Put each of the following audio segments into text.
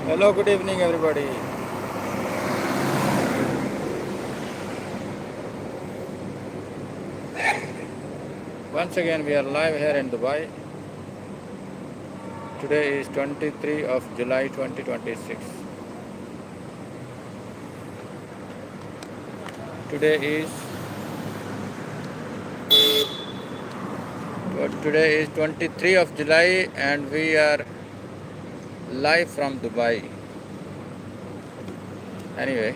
Hello, good evening, everybody. Once again, we are live here in Dubai. Today is 23 of July 2026. Today is today is 23 of July, and we are live from Dubai. Anyway,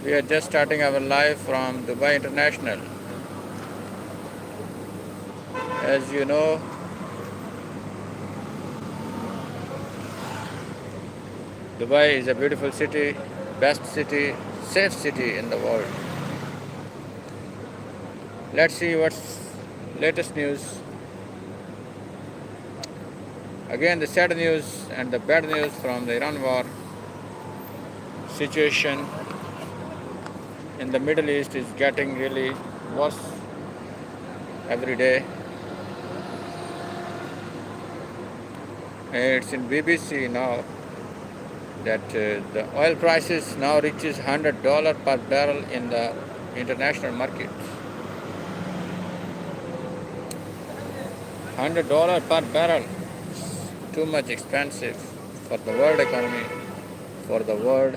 we are just starting our live from Dubai International. As you know, Dubai is a beautiful city, best city, safe city in the world. Let's see what's latest news. Again, the sad news and the bad news from the Iran war situation in the Middle East is getting really worse every day. It's in BBC now that the oil prices now reaches $100 per barrel in the international market. $100 per barrel. Too much expensive for the world economy, for the world.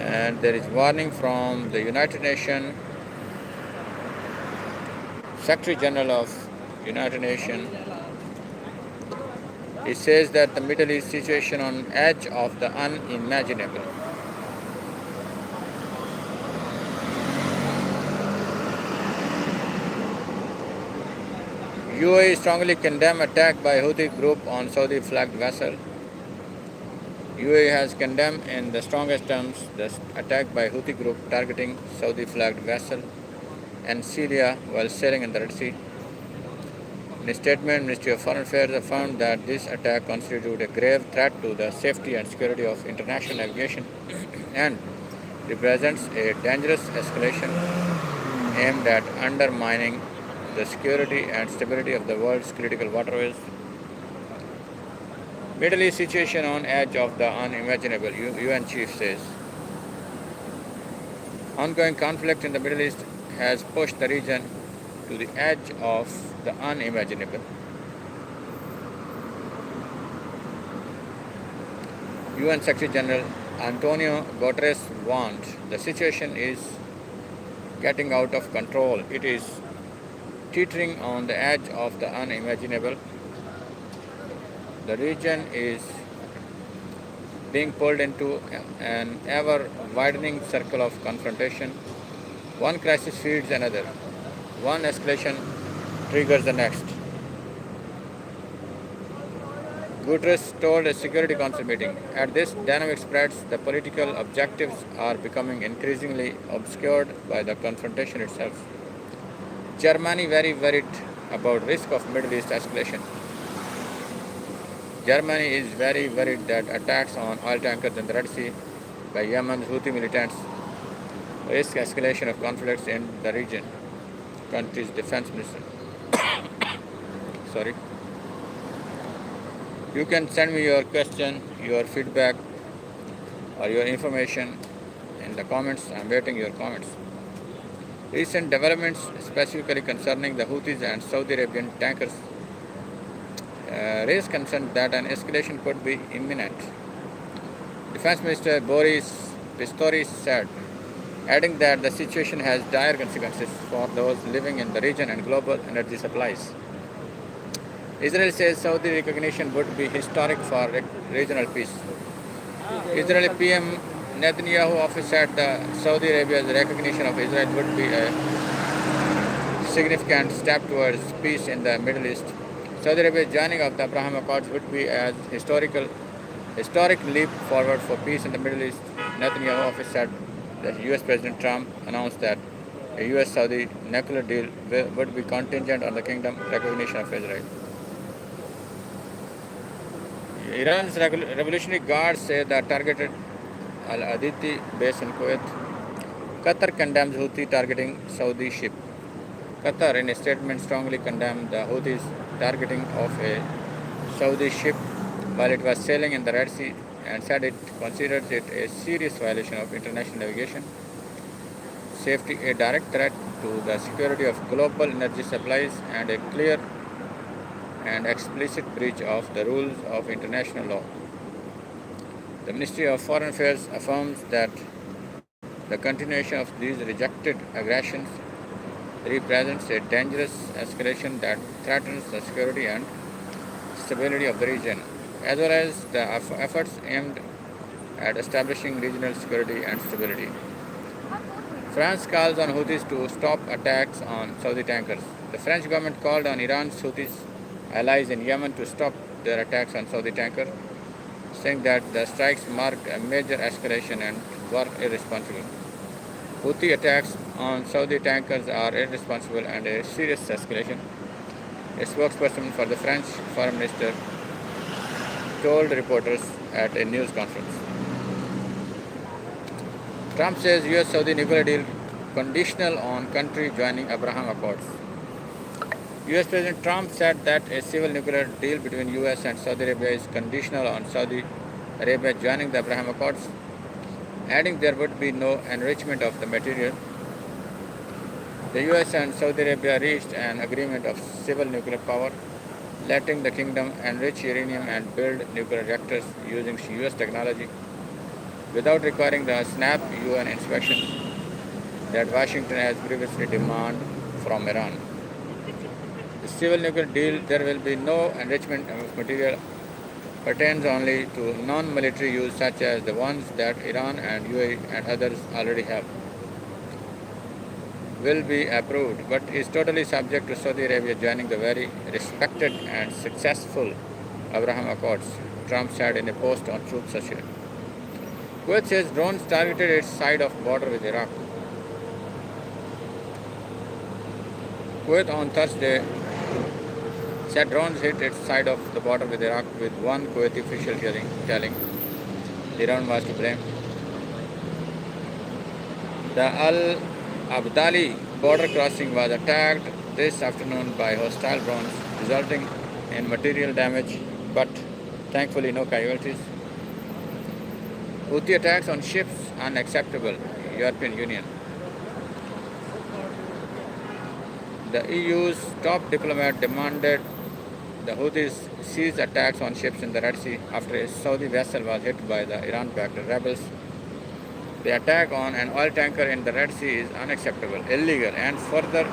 And there is warning from the United Nations, Secretary General of United Nations. He says that the Middle East situation on edge of the unimaginable. UAE strongly condemned attack by Houthi group on Saudi-flagged vessel. UAE has condemned in the strongest terms the attack by Houthi group targeting Saudi-flagged vessel and Syria while sailing in the Red Sea. In a statement, Ministry of Foreign Affairs affirmed that this attack constituted a grave threat to the safety and security of international navigation and represents a dangerous escalation aimed at undermining the security and stability of the world's critical waterways. Middle East situation on edge of the unimaginable, UN chief says. Ongoing conflict in the Middle East has pushed the region to the edge of the unimaginable. UN Secretary General Antonio Guterres warned the situation is getting out of control. It is teetering on the edge of the unimaginable. The region is being pulled into an ever-widening circle of confrontation. One crisis feeds another. One escalation triggers the next. Guterres told a Security Council meeting, "At this dynamic spreads, the political objectives are becoming increasingly obscured by the confrontation itself." Germany very worried about risk of Middle East escalation. Germany is very worried that attacks on oil tankers in the Red Sea by Yemen's Houthi militants risk escalation of conflicts in the region. Country's defense minister. Sorry. You can send me your question, your feedback, or your information in the comments. I'm waiting your comments. Recent developments, specifically concerning the Houthis and Saudi Arabian tankers, raise concern that an escalation could be imminent. Defense Minister Boris Pistorius said, adding that the situation has dire consequences for those living in the region and global energy supplies. Israel says Saudi recognition would be historic for regional peace. Israeli PM Netanyahu office said the Saudi Arabia's recognition of Israel would be a significant step towards peace in the Middle East. Saudi Arabia's joining of the Abraham Accords would be a historic leap forward for peace in the Middle East. Netanyahu office said that US President Trump announced that a US-Saudi nuclear deal would be contingent on the kingdom recognition of Israel. Iran's Revolutionary Guards say that targeted Al-Aditi base in Kuwait. Qatar condemns Houthi targeting Saudi ship. Qatar, in a statement, strongly condemned the Houthis' targeting of a Saudi ship while it was sailing in the Red Sea and said it considers it a serious violation of international navigation safety, a direct threat to the security of global energy supplies, and a clear and explicit breach of the rules of international law. The Ministry of Foreign Affairs affirms that the continuation of these rejected aggressions represents a dangerous escalation that threatens the security and stability of the region, as well as the efforts aimed at establishing regional security and stability. France calls on Houthis to stop attacks on Saudi tankers. The French government called on Iran's Houthis allies in Yemen to stop their attacks on Saudi tankers, saying that the strikes mark a major escalation and were irresponsible. Houthi attacks on Saudi tankers are irresponsible and a serious escalation. A spokesperson for the French foreign minister told reporters at a news conference. Trump says US-Saudi nuclear deal conditional on country joining Abraham Accords. US President Trump said that a civil nuclear deal between US and Saudi Arabia is conditional on Saudi Arabia joining the Abraham Accords, adding there would be no enrichment of the material. The US and Saudi Arabia reached an agreement of civil nuclear power, letting the kingdom enrich uranium and build nuclear reactors using US technology without requiring the SNAP UN inspection that Washington has previously demanded from Iran. The civil nuclear deal, there will be no enrichment of material, pertains only to non-military use such as the ones that Iran and UAE and others already have, will be approved, but is totally subject to Saudi Arabia joining the very respected and successful Abraham Accords, Trump said in a post on Truth Social. Kuwait says drones targeted its side of border with Iraq. Kuwait on Thursday said drones hit its side of the border with Iraq, with one Kuwaiti official telling Iran was to blame. The Al Abdali border crossing was attacked this afternoon by hostile drones, resulting in material damage, but thankfully no casualties. Houthi attacks on ships unacceptable, European Union. The EU's top diplomat demanded the Houthis cease attacks on ships in the Red Sea after a Saudi vessel was hit by the Iran-backed rebels. The attack on an oil tanker in the Red Sea is unacceptable, illegal, and further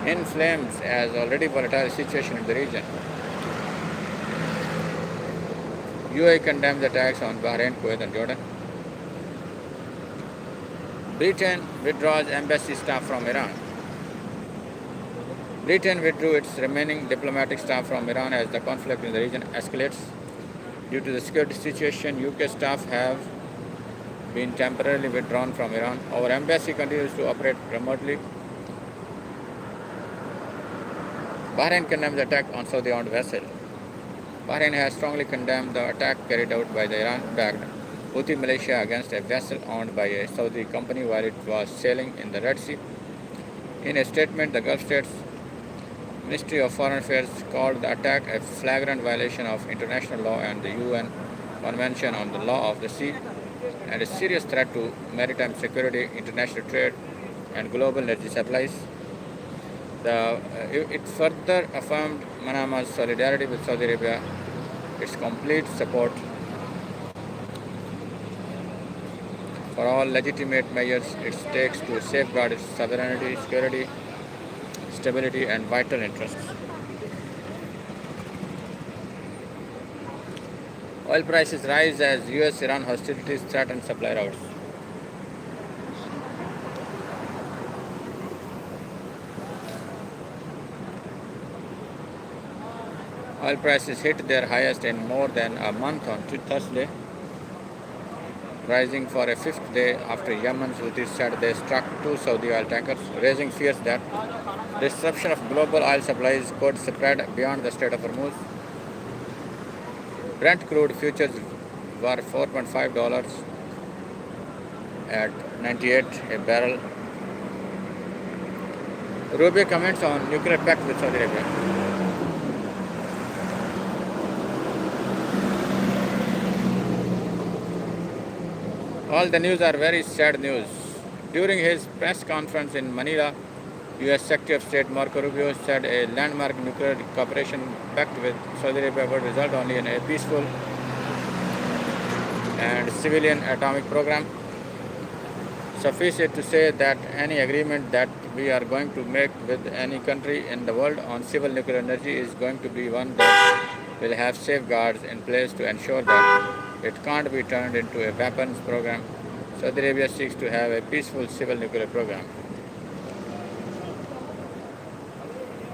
inflames an already volatile situation in the region. UAE condemns attacks on Bahrain, Kuwait, and Jordan. Britain withdraws embassy staff from Iran. Britain withdrew its remaining diplomatic staff from Iran as the conflict in the region escalates. Due to the security situation, UK staff have been temporarily withdrawn from Iran. Our embassy continues to operate remotely. Bahrain condemns the attack on Saudi-owned vessel. Bahrain has strongly condemned the attack carried out by the Iran-backed Houthi militia against a vessel owned by a Saudi company while it was sailing in the Red Sea. In a statement, the Gulf states Ministry of Foreign Affairs called the attack a flagrant violation of international law and the UN Convention on the Law of the Sea, and a serious threat to maritime security, international trade, and global energy supplies. It further affirmed Manama's solidarity with Saudi Arabia, its complete support for all legitimate measures it takes to safeguard its sovereignty, security, stability, and vital interests. Oil prices rise as US-Iran hostilities threaten supply routes. Oil prices hit their highest in more than a month on Thursday, rising for a fifth day after Yemen's Houthis said they struck two Saudi oil tankers, raising fears that disruption of global oil supplies could spread beyond the Strait of Hormuz. Brent crude futures were $4.5 at 98 a barrel, Rubio comments on nuclear pact with Saudi Arabia. All the news are very sad news. During his press conference in Manila, U.S. Secretary of State Marco Rubio said a landmark nuclear cooperation pact with Saudi Arabia would result only in a peaceful and civilian atomic program. Suffice it to say that any agreement that we are going to make with any country in the world on civil nuclear energy is going to be one that will have safeguards in place to ensure that it can't be turned into a weapons program. Saudi Arabia seeks to have a peaceful civil nuclear program.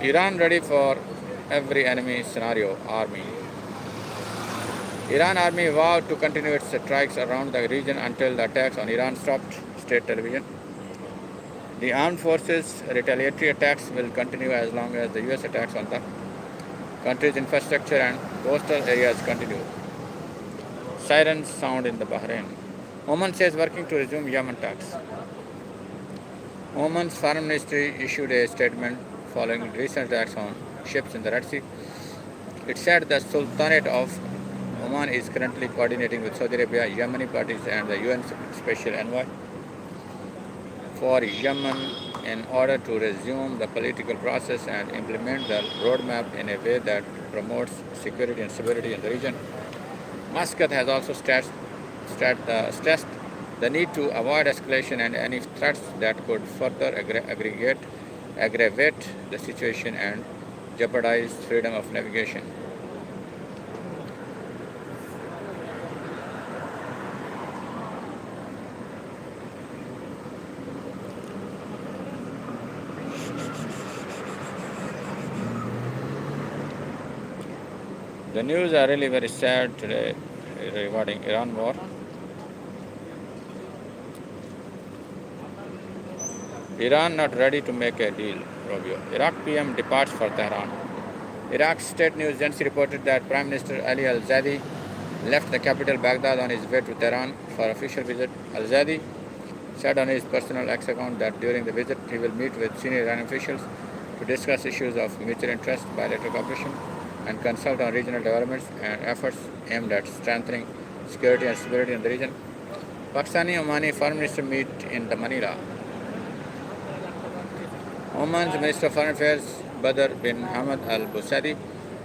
Iran ready for every enemy scenario. Army. Iran army vowed to continue its strikes around the region until the attacks on Iran stopped. State television. The armed forces' retaliatory attacks will continue as long as the US attacks on the country's infrastructure and coastal areas continue. Sirens sound in the Bahrain. Oman says working to resume Yemen talks. Oman's foreign ministry issued a statement following recent attacks on ships in the Red Sea. It said the Sultanate of Oman is currently coordinating with Saudi Arabia, Yemeni parties, and the UN Special Envoy for Yemen in order to resume the political process and implement the roadmap in a way that promotes security and stability in the region. Muscat has also stressed the need to avoid escalation and any threats that could further aggravate the situation and jeopardize freedom of navigation. The news are really very sad today regarding Iran war. Iran not ready to make a deal, Rubio. Iraq PM departs for Tehran. Iraq's state news agency reported that Prime Minister Ali al-Zadi left the capital Baghdad on his way to Tehran for official visit. Al-Zadi said on his personal X account that during the visit he will meet with senior Iranian officials to discuss issues of mutual interest, bilateral cooperation, and consult on regional developments and efforts aimed at strengthening security and stability in the region. Pakistani-Omani Foreign Minister meet in Manila. Oman's Minister of Foreign Affairs Badr bin Hamad Al Busadi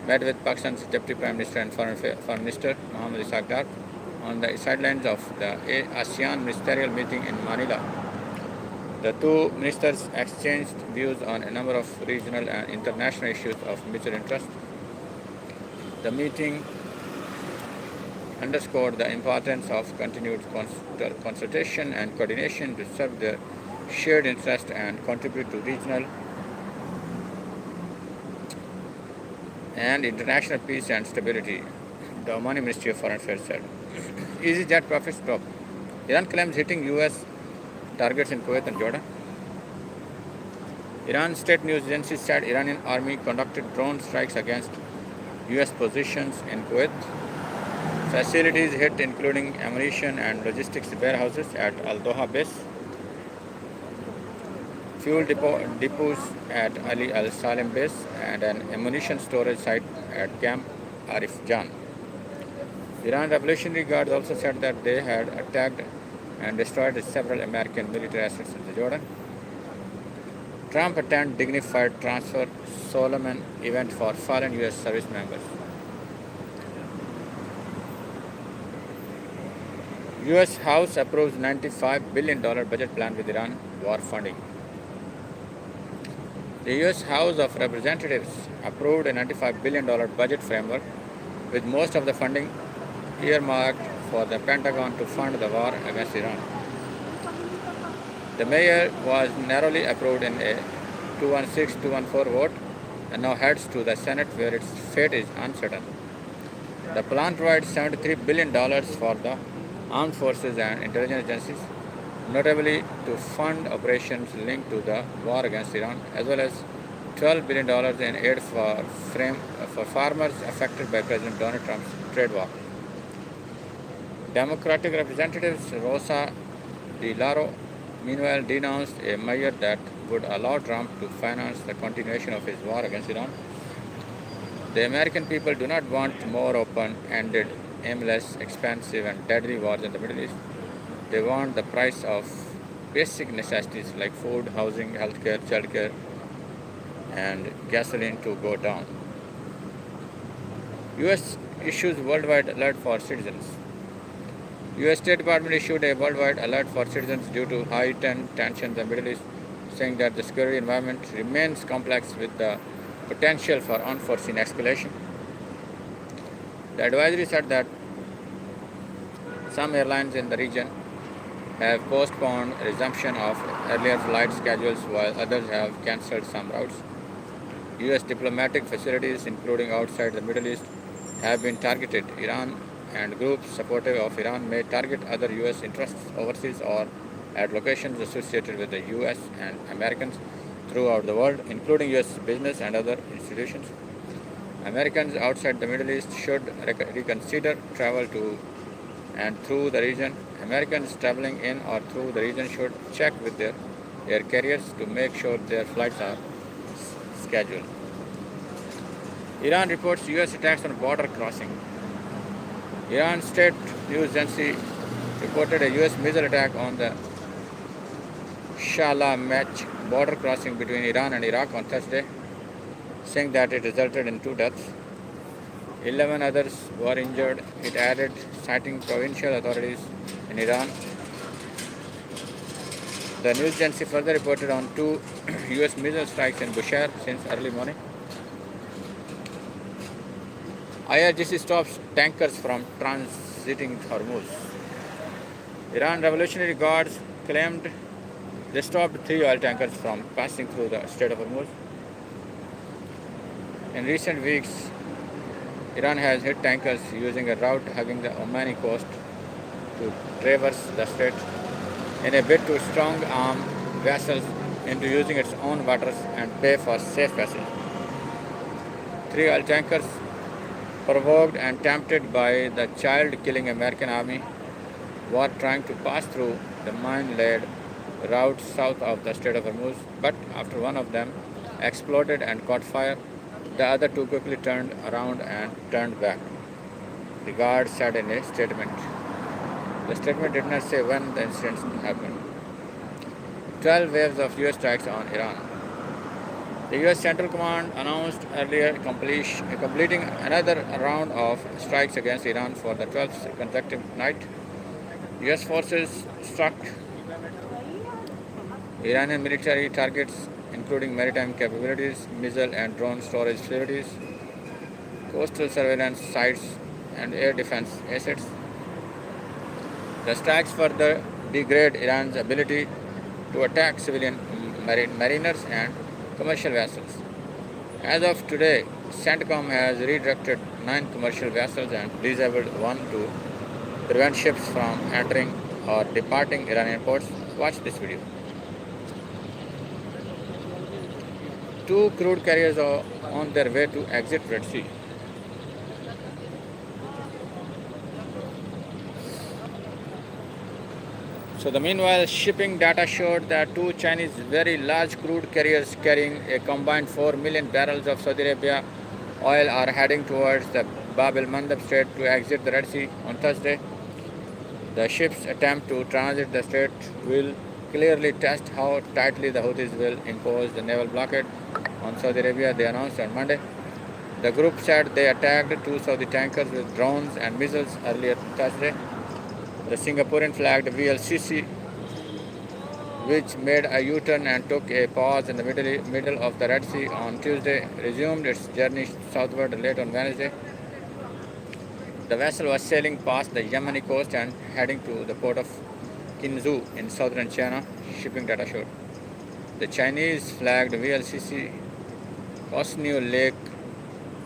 met with Pakistan's Deputy Prime Minister and Foreign Minister Mohammad Ishaq Dar on the sidelines of the ASEAN ministerial meeting in Manila. The two ministers exchanged views on a number of regional and international issues of mutual interest. The meeting underscored the importance of continued consultation and coordination to serve their shared interest and contribute to regional and international peace and stability, the Omani Ministry of Foreign Affairs said. EasyJet profits drop. Iran claims hitting US targets in Kuwait and Jordan. Iran state news agency said Iranian army conducted drone strikes against US positions in Kuwait. Facilities hit including ammunition and logistics warehouses at Al-Doha base, fuel depots at Ali Al-Salim base, and an ammunition storage site at Camp Arif Jan. Iran Revolutionary Guards also said that they had attacked and destroyed several American military assets in Jordan. Trump attended dignified transfer Solomon event for fallen U.S. service members. U.S. House approves $95 billion budget plan with Iran war funding. The U.S. House of Representatives approved a $95 billion budget framework with most of the funding earmarked for the Pentagon to fund the war against Iran. The measure was narrowly approved in a 216-214 vote and now heads to the Senate where its fate is uncertain. The plan provides $73 billion for the armed forces and intelligence agencies, notably to fund operations linked to the war against Iran, as well as $12 billion in aid for farmers affected by President Donald Trump's trade war. Democratic Representatives Rosa DeLauro, meanwhile, denounced a measure that would allow Trump to finance the continuation of his war against Iran. The American people do not want more open-ended, aimless, expensive, and deadly wars in the Middle East. They want the price of basic necessities like food, housing, healthcare, childcare, and gasoline to go down. U.S. issues worldwide alert for citizens. U.S. State Department issued a worldwide alert for citizens due to heightened tensions in the Middle East, saying that the security environment remains complex with the potential for unforeseen escalation. The advisory said that some airlines in the region have postponed resumption of earlier flight schedules while others have cancelled some routes. U.S. diplomatic facilities, including outside the Middle East, have been targeted. Iran and groups supportive of Iran may target other U.S. interests overseas or at locations associated with the U.S. and Americans throughout the world, including U.S. business and other institutions. Americans outside the Middle East should reconsider travel to and through the region. Americans traveling in or through the region should check with their air carriers to make sure their flights are scheduled. Iran reports U.S. attacks on border crossing. Iran state news agency reported a U.S. missile attack on the Shalamach border crossing between Iran and Iraq on Thursday, saying that it resulted in 2 deaths. 11 others were injured, it added, citing provincial authorities in Iran. The news agency further reported on 2 U.S. missile strikes in Bushehr since early morning. IRGC stops tankers from transiting Hormuz. Iran Revolutionary Guards claimed they stopped 3 oil tankers from passing through the Strait of Hormuz. In recent weeks, Iran has hit tankers using a route hugging the Omani coast to traverse the strait in a bid to strong-arm vessels into using its own waters and pay for safe passage. 3 oil tankers, provoked and tempted by the child-killing American army, were trying to pass through the mine-laid route south of the Strait of Hormuz, but after one of them exploded and caught fire, the other 2 quickly turned around and turned back, the guard said in a statement. The statement did not say when the incidents happened. 12 waves of U.S. strikes on Iran. The U.S. Central Command announced earlier completing another round of strikes against Iran for the 12th consecutive night. U.S. forces struck Iranian military targets, including maritime capabilities, missile and drone storage facilities, coastal surveillance sites, and air defense assets. The strikes further degrade Iran's ability to attack civilian mariners and commercial vessels. As of today, CENTCOM has redirected 9 commercial vessels and disabled 1 to prevent ships from entering or departing Iranian ports. Watch this video. 2 crude carriers are on their way to exit Red Sea. So meanwhile, shipping data showed that 2 Chinese very large crude carriers carrying a combined 4 million barrels of Saudi Arabia oil are heading towards the Bab el-Mandab Strait to exit the Red Sea on Thursday. The ship's attempt to transit the strait will clearly test how tightly the Houthis will impose the naval blockade on Saudi Arabia, they announced on Monday. The group said they attacked 2 Saudi tankers with drones and missiles earlier Thursday. The Singaporean flagged VLCC, which made a U-turn and took a pause in the middle of the Red Sea on Tuesday, resumed its journey southward late on Wednesday. The vessel was sailing past the Yemeni coast and heading to the port of Qinzhou in southern China, shipping data showed. The Chinese flagged VLCC Cosneo Lake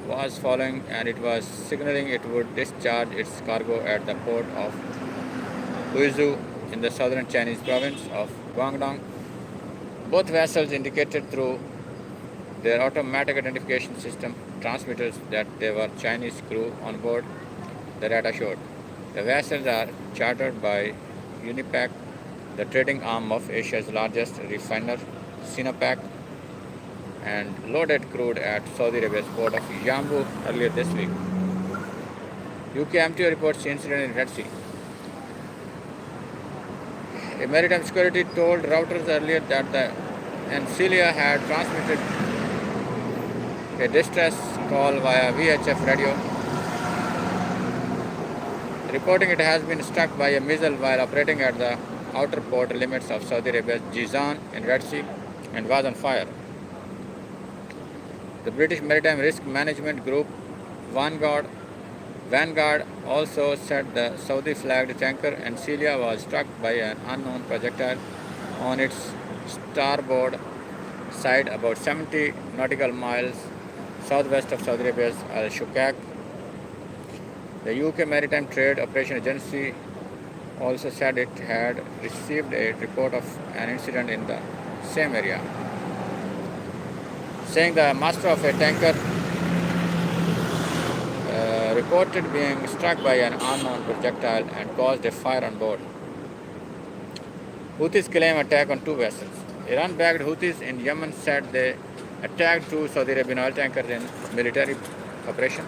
was following and it was signaling it would discharge its cargo at the port of Huizhou in the southern Chinese province of Guangdong. Both vessels indicated through their automatic identification system transmitters that there were Chinese crew on board, the data showed. The vessels are chartered by Unipac, the trading arm of Asia's largest refiner, Sinopec and loaded crude at Saudi Arabia's port of Yanbu earlier this week. UK MTO reports incident in Red Sea. A maritime security told Reuters earlier that the AFRiCA had transmitted a distress call via VHF radio, reporting it has been struck by a missile while operating at the outer port limits of Saudi Arabia's Jizan in Red Sea and was on fire. The British Maritime Risk Management Group Vanguard also said the Saudi-flagged tanker AFRiCA was struck by an unknown projectile on its starboard side about 70 nautical miles southwest of Saudi Arabia's Al-Shukak. The UK Maritime Trade Operation Agency also said it had received a report of an incident in the same area, saying the master of a tanker reported being struck by an unknown projectile and caused a fire on board. Houthis claim attack on two vessels. Iran-backed Houthis in Yemen said they attacked two Saudi Arabian oil tankers in military operation.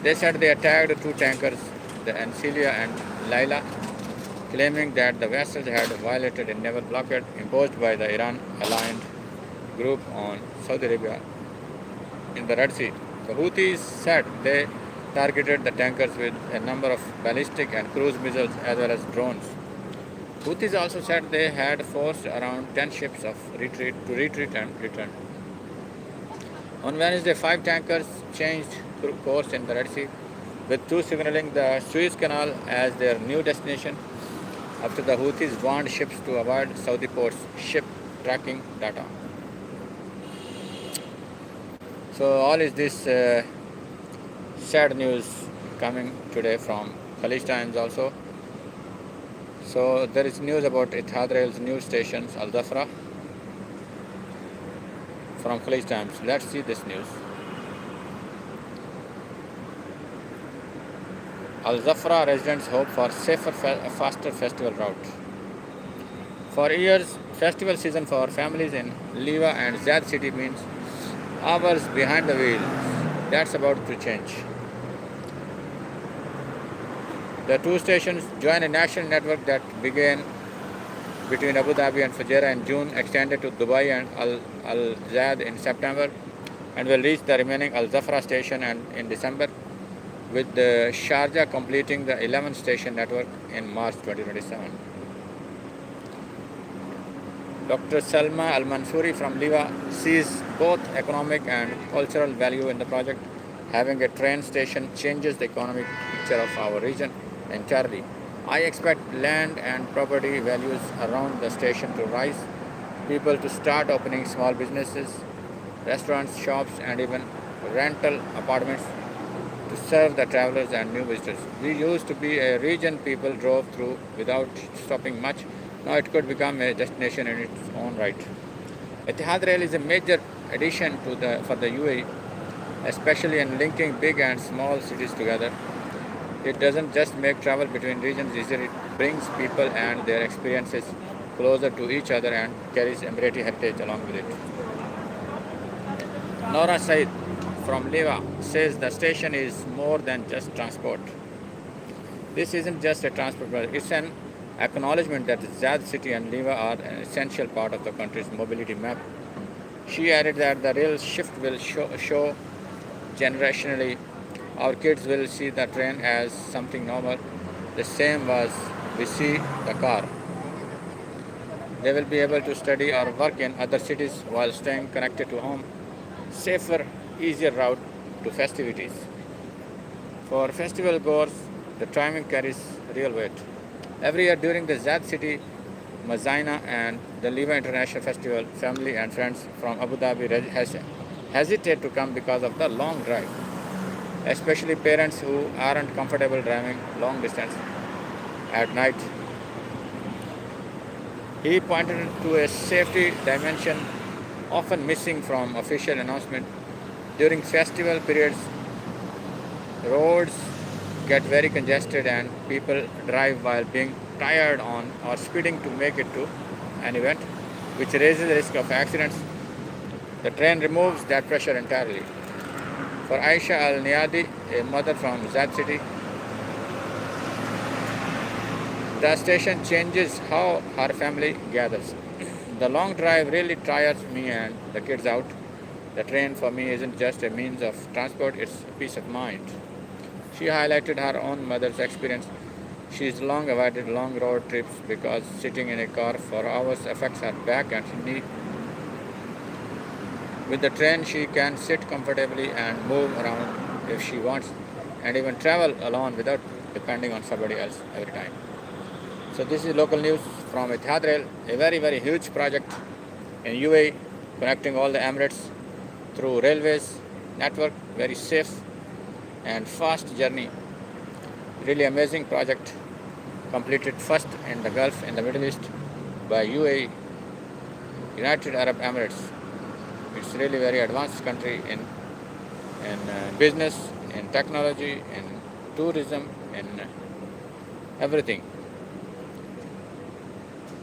They said they attacked two tankers, the AFRiCA and Layla, claiming that the vessels had violated a naval blockade imposed by the Iran-aligned group on Saudi Arabia in the Red Sea. The Houthis said they targeted the tankers with a number of ballistic and cruise missiles as well as drones. Houthis also said they had forced around 10 ships to retreat and return. On Wednesday, 5 tankers changed course in the Red Sea, with 2 signaling the Suez Canal as their new destination after the Houthis warned ships to avoid Saudi ports' ship tracking data. So all is this sad news coming today from Khalij Times also. So there is news about Etihad Rail's news stations Al Zafra from Khalij Times. Let's see this news. Al Zafra residents hope for safer, faster festival route. For years, festival season for families in Liva and Zad City means hours behind the wheel. That's about to change. The two stations join a national network that began between Abu Dhabi and Fujairah in June, extended to Dubai and Al Zad in September, and will reach the remaining Al Zafra station in December, with the Sharjah completing the 11th station network in March 2027. Dr. Salma Al-Mansouri from Liva sees both economic and cultural value in the project. Having a train station changes the economic picture of our region entirely. I expect land and property values around the station to rise, people to start opening small businesses, restaurants, shops, and even rental apartments to serve the travelers and new visitors. We used to be a region people drove through without stopping much. Now it could become a destination in its own right. Etihad Rail is a major addition for the UAE, especially in linking big and small cities together. It doesn't just make travel between regions easier, it brings people and their experiences closer to each other and carries Emirati heritage along with it. Nora Said from Liva says the station is more than just transport. This isn't just a transport project, it's an acknowledgement that Zad City and Liva are an essential part of the country's mobility map. She added that the rail shift will show generationally. Our kids will see the train as something normal, the same as we see the car. They will be able to study or work in other cities while staying connected to home. Safer, easier route to festivities. For festival goers, the timing carries real weight. Every year during the Zad City, Mazaina and the Liva International Festival, family and friends from Abu Dhabi hesitate to come because of the long drive, especially parents who aren't comfortable driving long distance at night. He pointed to a safety dimension often missing from official announcement. During festival periods, roads get very congested and people drive while being tired or speeding to make it to an event. which raises the risk of accidents. The train removes that pressure entirely. For Aisha Al-Niadi, a mother from Zad City, the station changes how her family gathers. The long drive really tires me and the kids out. The train for me isn't just a means of transport, it's a peace of mind. She highlighted her own mother's experience. She's long avoided long road trips because sitting in a car for hours affects her back and knee. With the train, she can sit comfortably and move around if she wants, and even travel alone without depending on somebody else every time. So this is local news from Etihad Rail, a very huge project in UAE connecting all the Emirates through railways network, very safe and fast journey. Really amazing project, completed first in the Gulf in the Middle East by UAE, United Arab Emirates. It's really very advanced country in business, in technology, in tourism, in everything.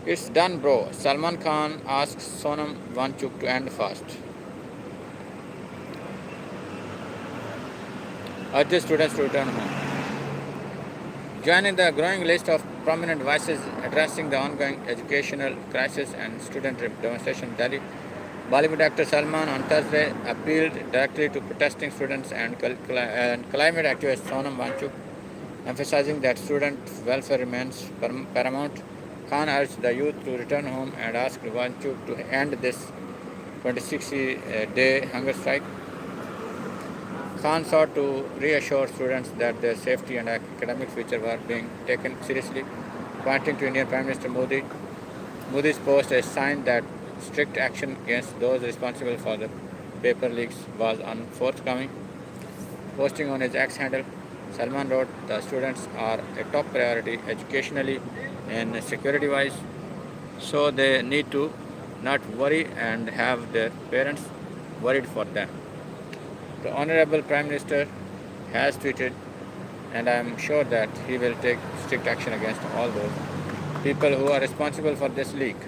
It's done, bro. Salman Khan asks Sonam Wangchuk to end fast. Urges students to return home. Joining the growing list of prominent voices addressing the ongoing educational crisis and student demonstration in Delhi, Bollywood actor Salman on Thursday appealed directly to protesting students and climate activist Sonam Wangchuk, emphasizing that student welfare remains paramount. Khan urged the youth to return home and asked Wangchuk to end this 26-day hunger strike. Khan sought to reassure students that their safety and academic future were being taken seriously, pointing to Indian Prime Minister Modi. Modi's post a sign that strict action against those responsible for the paper leaks was unforthcoming. Posting on his X handle, Salman wrote, "The students are a top priority educationally and security-wise, so they need to not worry and have their parents worried for them." The Honorable Prime Minister has tweeted, and I am sure that he will take strict action against all those people who are responsible for this leak.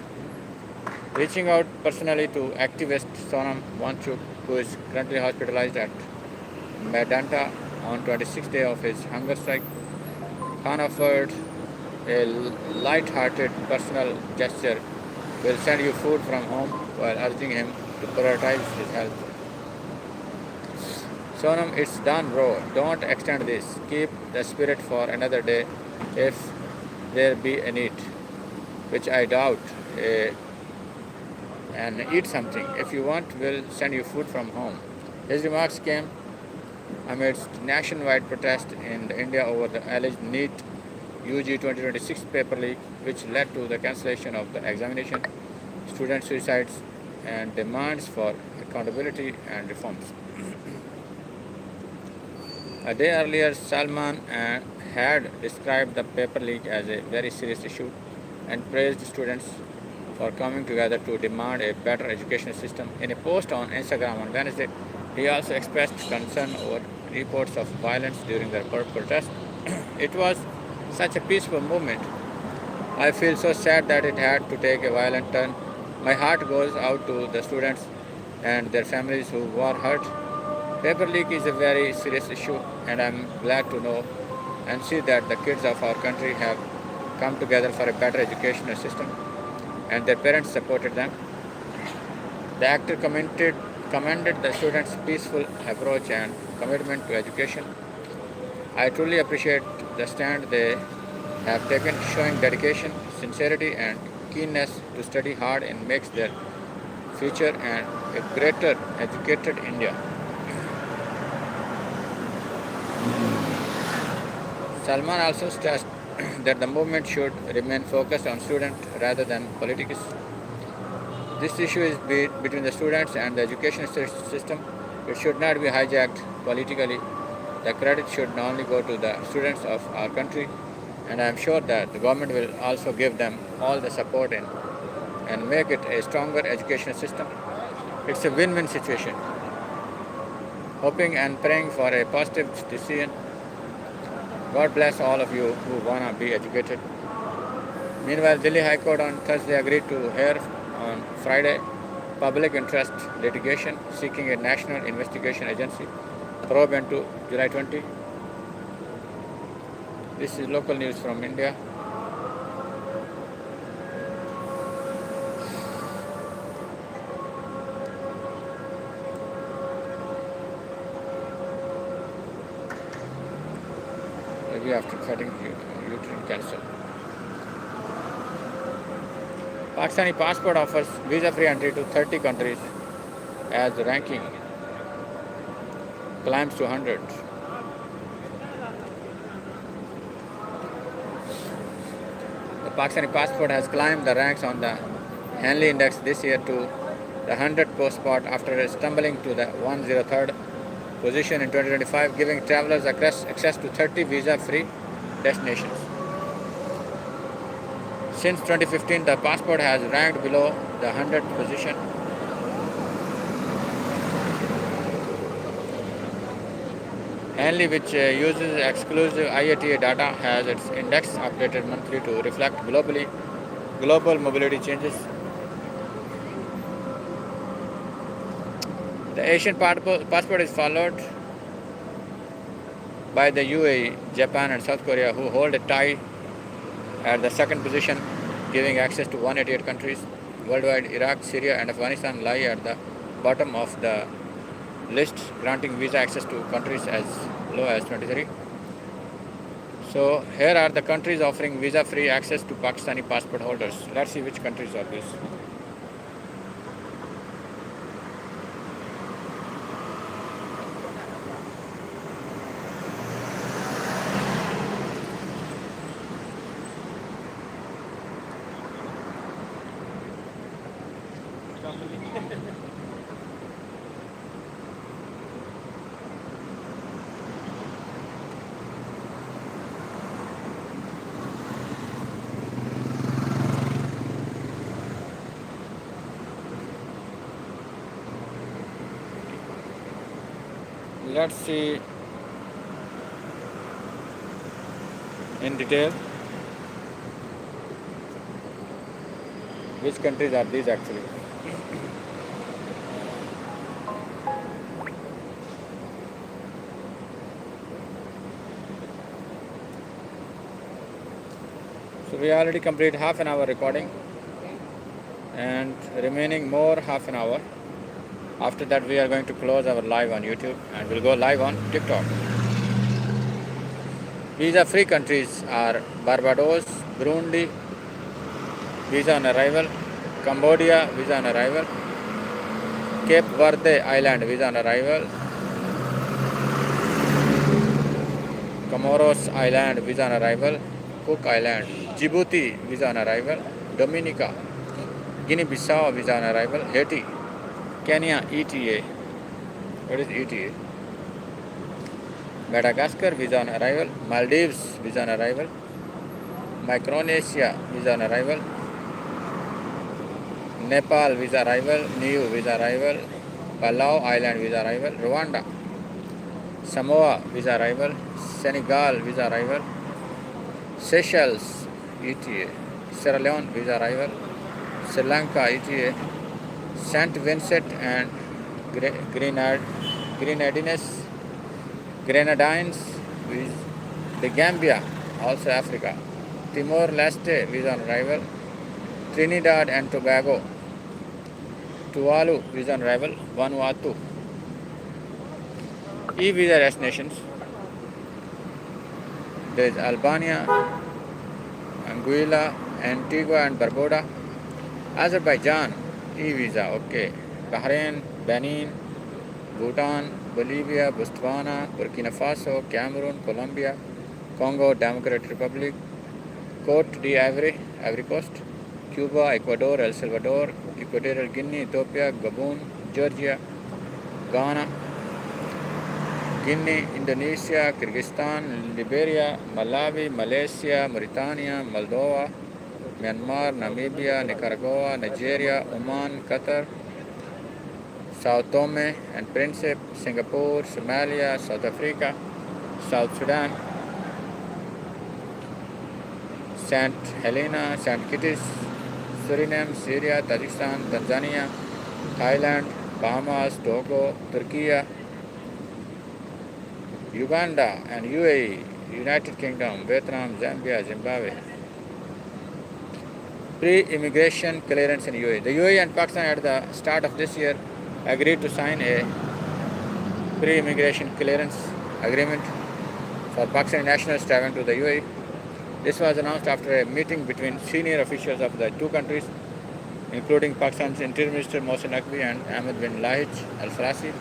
Reaching out personally to activist Sonam Wangchuk, who is currently hospitalized at Medanta on 26th day of his hunger strike, Khan offered a light-hearted personal gesture. "Will send you food from home," while urging him to prioritize his health. "Sonam, it's done, bro. Don't extend this. Keep the spirit for another day if there be a need, which I doubt, and eat something. If you want, we'll send you food from home." His remarks came amidst nationwide protest in India over the alleged NEET UG 2026 paper leak, which led to the cancellation of the examination, student suicides, and demands for accountability and reforms. A day earlier, Salman had described the paper leak as a very serious issue and praised students for coming together to demand a better education system. In a post on Instagram on Wednesday, he also expressed concern over reports of violence during the protest. "It was such a peaceful movement. I feel so sad that it had to take a violent turn. My heart goes out to the students and their families who were hurt. Paper leak is a very serious issue, and I'm glad to know and see that the kids of our country have come together for a better educational system, and their parents supported them." The actor commended the students' peaceful approach and commitment to education. "I truly appreciate the stand they have taken, showing dedication, sincerity, and keenness to study hard and makes their future and a greater educated India." Salman also stressed that the movement should remain focused on students rather than politics. This issue is between the students and the education system. It should not be hijacked politically. The credit should only go to the students of our country, and I am sure that the government will also give them all the support and make it a stronger education system. It's a win-win situation. Hoping and praying for a positive decision. God bless all of you who wanna be educated. Meanwhile, Delhi High Court on Thursday agreed to hear on Friday, public interest litigation seeking a national investigation agency probe into July 20. This is local news from India. Maybe after cutting uterine cancer. Pakistani passport offers visa-free entry to 30 countries as the ranking climbs to 100. The Pakistani passport has climbed the ranks on the Henley Index this year to the 100th post spot after stumbling to the 103rd position in 2025, giving travelers access to 30 visa-free destinations. Since 2015, the passport has ranked below the 100th position. Henley, which uses exclusive IATA data, has its index updated monthly to reflect global mobility changes. The Asian passport is followed by the UAE, Japan, and South Korea, who hold a tie at the second position, giving access to 188 countries worldwide. Iraq, Syria, and Afghanistan lie at the bottom of the list, granting visa access to countries as low as 23. So here are the countries offering visa-free access to Pakistani passport holders. Let's see which countries are these. Let's see in detail which countries are these actually. So we already completed half an hour recording and remaining more half an hour. After that, we are going to close our live on YouTube and we'll go live on TikTok. Visa-free countries are Barbados, Burundi, visa on arrival; Cambodia, visa on arrival; Cape Verde Island, visa on arrival; Comoros Island, visa on arrival; Cook Island; Djibouti, visa on arrival; Dominica, Guinea-Bissau, visa on arrival; Haiti, Kenya, ETA. What is ETA? Madagascar, visa on arrival; Maldives, visa on arrival; Micronesia, visa on arrival; Nepal, visa arrival; Niue, visa arrival; Palau Island, visa arrival; Rwanda, Samoa, visa arrival; Senegal, visa arrival; Seychelles, ETA; Sierra Leone, visa arrival; Sri Lanka, ETA; Saint Vincent and Grenadines, the Gambia, also Africa; Timor-Leste, visa on arrival; Trinidad and Tobago, Tuvalu, visa on arrival; Vanuatu. E-visa destinations. There is Albania, Anguilla, Antigua and Barbuda; Azerbaijan, e-visa, okay; Bahrain, Benin, Bhutan, Bolivia, Botswana, Burkina Faso, Cameroon, Colombia, Congo Democratic Republic, Côte d'Ivoire, Ivory Coast, Cuba, Ecuador, El Salvador, Equatorial Guinea, Ethiopia, Gabon, Georgia, Ghana, Guinea, Indonesia, Kyrgyzstan, Liberia, Malawi, Malaysia, Mauritania, Moldova, Myanmar, Namibia, Nicaragua, Nigeria, Oman, Qatar, Sao Tome and Principe, Singapore, Somalia, South Africa, South Sudan, St. Helena, St. Kitts, Suriname, Syria, Tajikistan, Tanzania, Thailand, Bahamas, Togo, Turkey, Uganda and UAE, United Kingdom, Vietnam, Zambia, Zimbabwe. Pre-immigration clearance in UAE. The UAE and Pakistan at the start of this year agreed to sign a pre-immigration clearance agreement for Pakistani nationals traveling to the UAE. This was announced after a meeting between senior officials of the two countries, including Pakistan's Interior Minister Mohsin Naqvi and Ahmed bin Lahij Al-Farasi,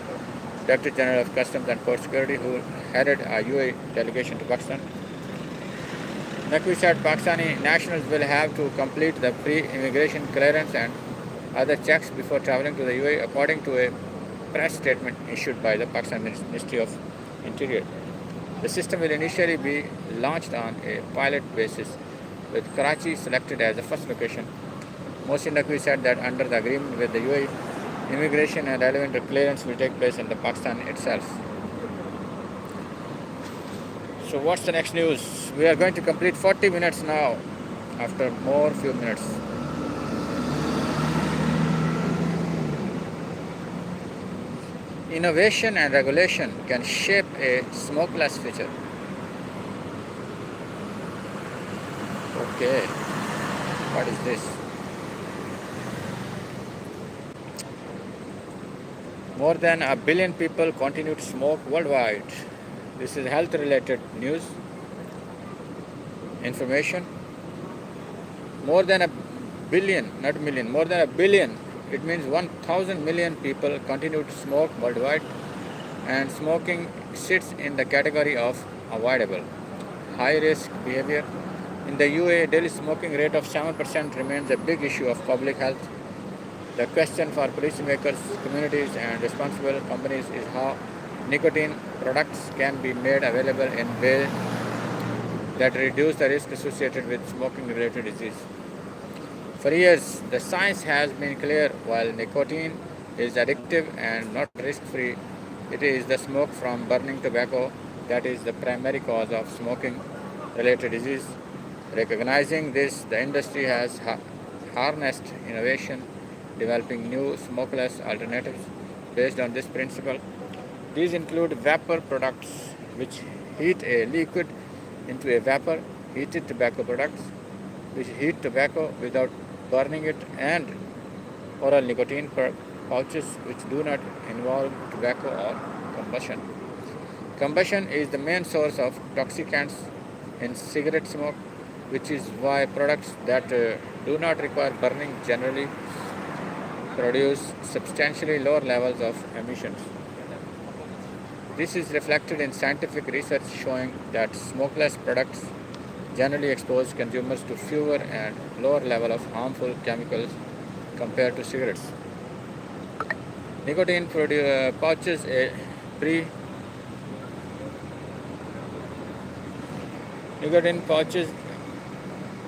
Director General of Customs and Port Security, who headed a UAE delegation to Pakistan. Naqvi said Pakistani nationals will have to complete the pre-immigration clearance and other checks before traveling to the UAE, according to a press statement issued by the Pakistan Ministry of Interior. The system will initially be launched on a pilot basis, with Karachi selected as the first location. Mohsin Naqvi said that under the agreement with the UAE, immigration and relevant clearance will take place in the Pakistan itself. So what's the next news? We are going to complete 40 minutes now, after more few minutes. Innovation and regulation can shape a smokeless future. Okay, what is this? More than 1 billion people continue to smoke worldwide. This is health-related news, information. More than 1 billion, not million, more than 1 billion. It means 1,000 million people continue to smoke worldwide, and smoking sits in the category of avoidable, high-risk behavior. In the UAE, daily smoking rate of 7% remains a big issue of public health. The question for policymakers, communities, and responsible companies is how nicotine products can be made available in ways that reduce the risk associated with smoking-related disease. For years, the science has been clear. While nicotine is addictive and not risk-free, it is the smoke from burning tobacco that is the primary cause of smoking-related disease. Recognizing this, the industry has harnessed innovation, developing new smokeless alternatives based on this principle. These include vapor products, which heat a liquid into a vapor, heated tobacco products, which heat tobacco without burning it, and oral nicotine pouches, which do not involve tobacco or combustion. Combustion is the main source of toxicants in cigarette smoke, which is why products that do not require burning generally produce substantially lower levels of emissions. This is reflected in scientific research showing that smokeless products generally expose consumers to fewer and lower level of harmful chemicals compared to cigarettes. Nicotine pouches Nicotine pouches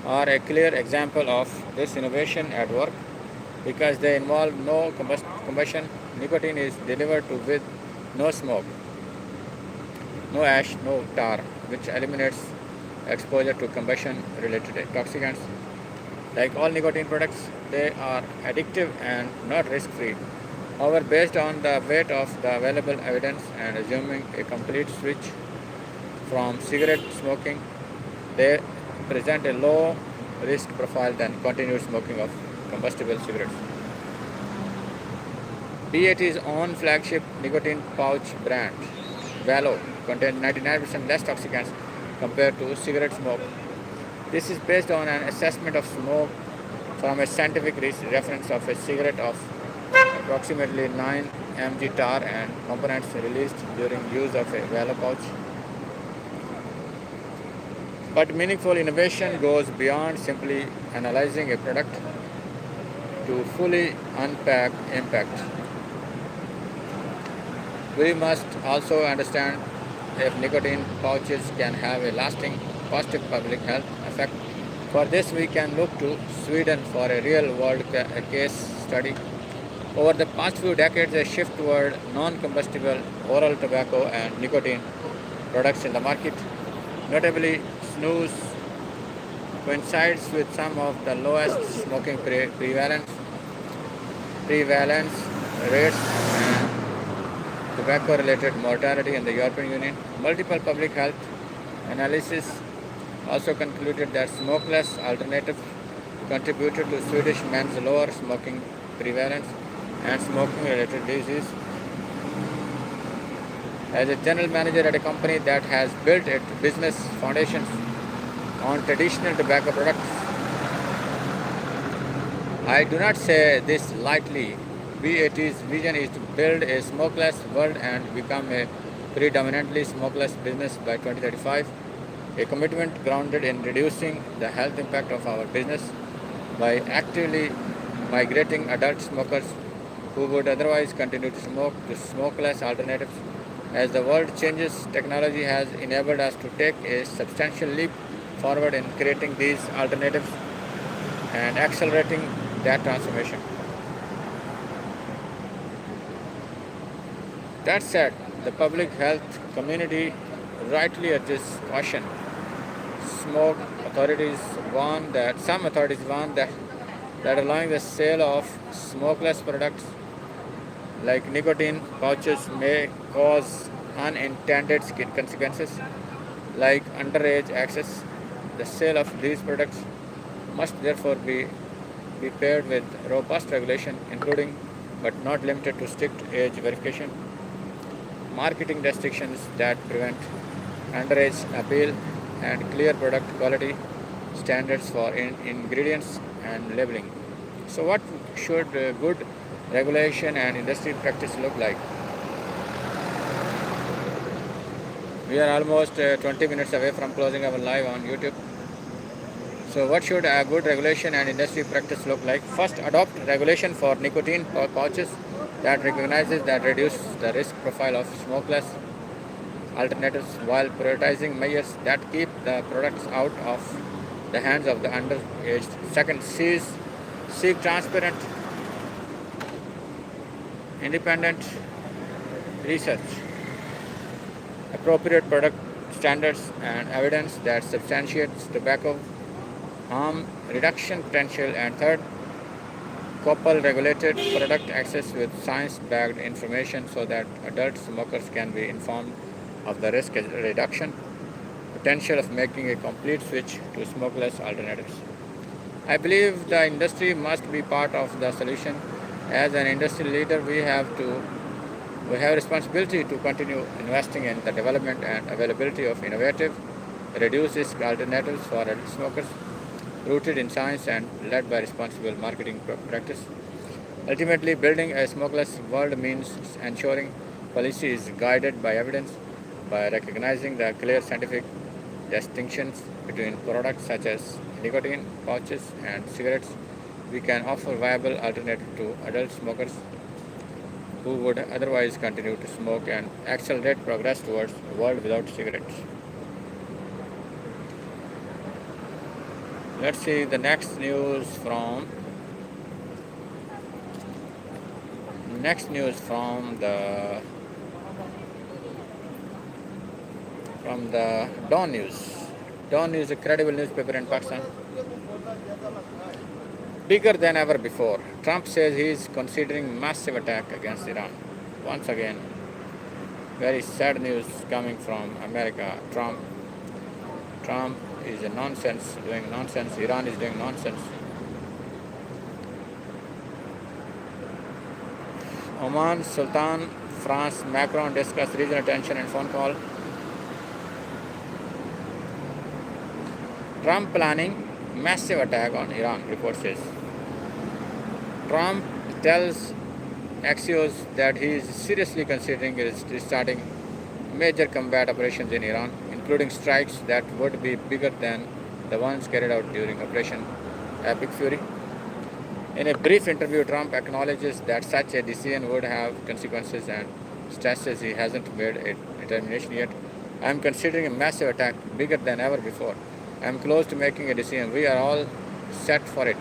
are a clear example of this innovation at work because they involve no combustion. Nicotine is delivered with no smoke, no ash, no tar, which eliminates exposure to combustion-related toxicants. Like all nicotine products, they are addictive and not risk-free. However, based on the weight of the available evidence and assuming a complete switch from cigarette smoking, they present a low risk profile than continued smoking of combustible cigarettes. BAT's own flagship nicotine pouch brand, Valo, contains 99% less toxicants compared to cigarette smoke. This is based on an assessment of smoke from a scientific reference of a cigarette of approximately 9 mg tar and components released during use of a Valo pouch. But meaningful innovation goes beyond simply analyzing a product to fully unpack impact. We must also understand if nicotine pouches can have a lasting positive public health effect. For this, we can look to Sweden for a real-world case study. Over the past few decades, a shift toward non-combustible oral tobacco and nicotine products in the market, notably snus, coincides with some of the lowest smoking prevalence rates and tobacco-related mortality in the European Union. Multiple public health analyses also concluded that smokeless alternatives contributed to Swedish men's lower smoking prevalence and smoking-related disease. As a general manager at a company that has built its business foundations on traditional tobacco products, I do not say this lightly. BAT's vision is to build a smokeless world and become a predominantly smokeless business by 2035, a commitment grounded in reducing the health impact of our business by actively migrating adult smokers who would otherwise continue to smoke to smokeless alternatives. As the world changes, technology has enabled us to take a substantial leap forward in creating these alternatives and accelerating that transformation. That said, the public health community rightly urges caution. Some authorities warn that allowing the sale of smokeless products like nicotine pouches may cause unintended consequences like underage access. The sale of these products must therefore be paired with robust regulation, including but not limited to strict age verification, marketing restrictions that prevent underage appeal, and clear product quality standards for ingredients and labeling. So, what should good regulation and industry practice look like? We are almost 20 minutes away from closing our live on YouTube. So what should a good regulation and industry practice look like? First, adopt regulation for nicotine pouches that recognizes that reduce the risk profile of smokeless alternatives while prioritizing measures that keep the products out of the hands of the underaged. Second, seek transparent, independent research, appropriate product standards, and evidence that substantiates tobacco harm reduction potential. And third, couple regulated product access with science-backed information so that adult smokers can be informed of the risk reduction potential of making a complete switch to smokeless alternatives. I believe the industry must be part of the solution. As an industry leader, we have responsibility to continue investing in the development and availability of innovative, reduced-risk alternatives for adult smokers, rooted in science and led by responsible marketing practice. Ultimately, building a smokeless world means ensuring policy is guided by evidence, by recognizing the clear scientific distinctions between products such as nicotine pouches and cigarettes. We can offer viable alternatives to adult smokers who would otherwise continue to smoke and accelerate progress towards a world without cigarettes. Let's see the next news from the Dawn News. Dawn News is a credible newspaper in Pakistan. Bigger than ever before, Trump says he is considering massive attack against Iran. Once again, very sad news coming from America. Trump is doing nonsense. Iran is doing nonsense. Oman Sultan, France, Macron discuss regional tension and phone call. Trump planning massive attack on Iran, report says. Trump tells Axios that he is seriously considering restarting major combat operations in Iran, including strikes that would be bigger than the ones carried out during Operation Epic Fury. In a brief interview, Trump acknowledges that such a decision would have consequences and stresses he hasn't made a determination yet. I am considering a massive attack bigger than ever before. I am close to making a decision. We are all set for it,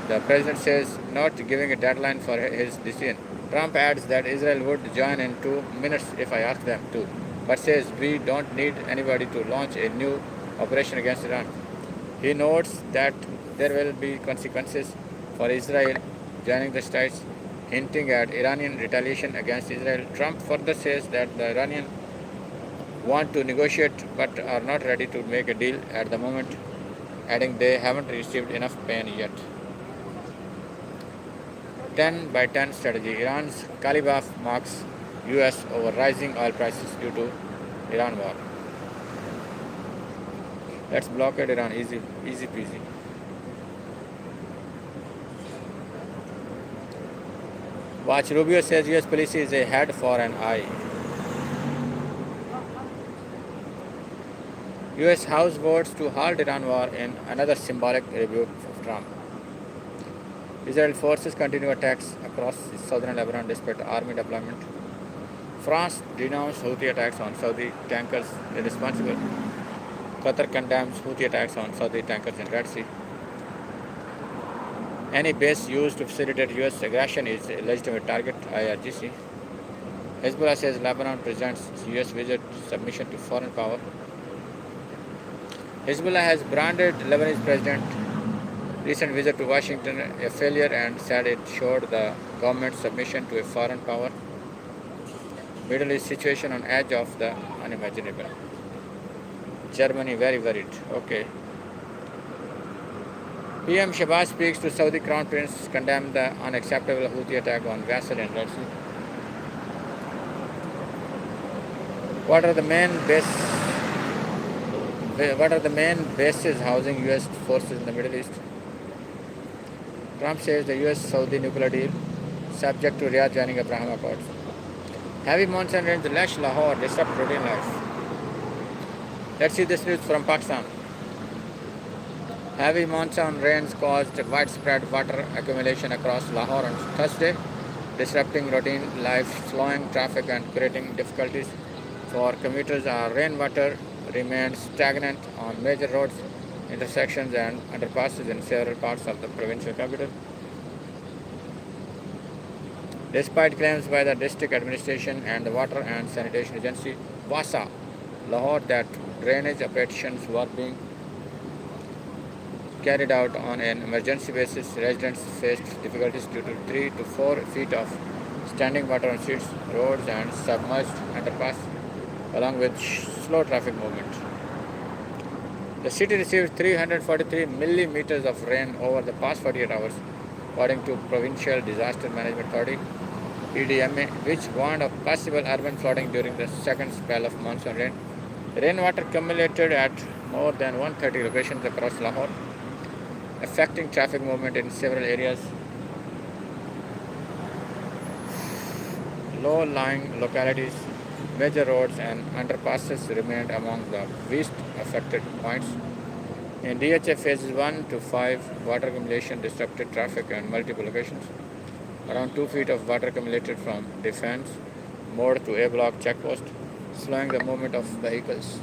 the president says, not giving a deadline for his decision. Trump adds that Israel would join in 2 minutes if I ask them to, but says we don't need anybody to launch a new operation against Iran. He notes that there will be consequences for Israel joining the states, hinting at Iranian retaliation against Israel. Trump further says that the Iranians want to negotiate but are not ready to make a deal at the moment, adding they haven't received enough pain yet. 10 by 10 strategy. Iran's Kalibaf marks US over rising oil prices due to Iran war. Let's blockade Iran, easy peasy. Watch Rubio says US policy is a head for an eye. US House votes to halt Iran war in another symbolic rebuke of Trump. Israel forces continue attacks across southern Lebanon despite army deployment. France denounced Houthi attacks on Saudi tankers irresponsible. Qatar condemns Houthi attacks on Saudi tankers in Red Sea. Any base used to facilitate US aggression is a legitimate target, AFRiCA&ASiA. Hezbollah says Lebanon presents US visit submission to foreign power. Hezbollah has branded Lebanese President's recent visit to Washington a failure and said it showed the government's submission to a foreign power. Middle East situation on edge of the unimaginable. Germany very worried. Okay. PM Shahbaz speaks to Saudi Crown Prince, condemned the unacceptable Houthi attack on vessel in Red Sea. What are the main bases housing US forces in the Middle East? Trump says the US-Saudi nuclear deal subject to Riyadh joining Abraham Accords. Heavy monsoon rains lash Lahore, disrupt routine life. Let's see this news from Pakistan. Heavy monsoon rains caused widespread water accumulation across Lahore on Thursday, disrupting routine life, slowing traffic and creating difficulties for commuters. Rainwater remained stagnant on major roads, intersections and underpasses in several parts of the provincial capital. Despite claims by the district administration and the water and sanitation agency WASA, Lahore, that drainage operations were being carried out on an emergency basis, residents faced difficulties due to 3 to 4 feet of standing water on streets, roads and submerged underpass, along with slow traffic movement. The city received 343 millimeters of rain over the past 48 hours, according to Provincial Disaster Management Authority (PDMA), which warned of possible urban flooding during the second spell of monsoon rain. Rainwater accumulated at more than 130 locations across Lahore, affecting traffic movement in several areas. Low-lying localities, major roads and underpasses remained among the least affected points. In DHA phases 1 to 5, water accumulation disrupted traffic in multiple locations. Around 2 feet of water accumulated from Defense Mode to A Block checkpost, slowing the movement of vehicles.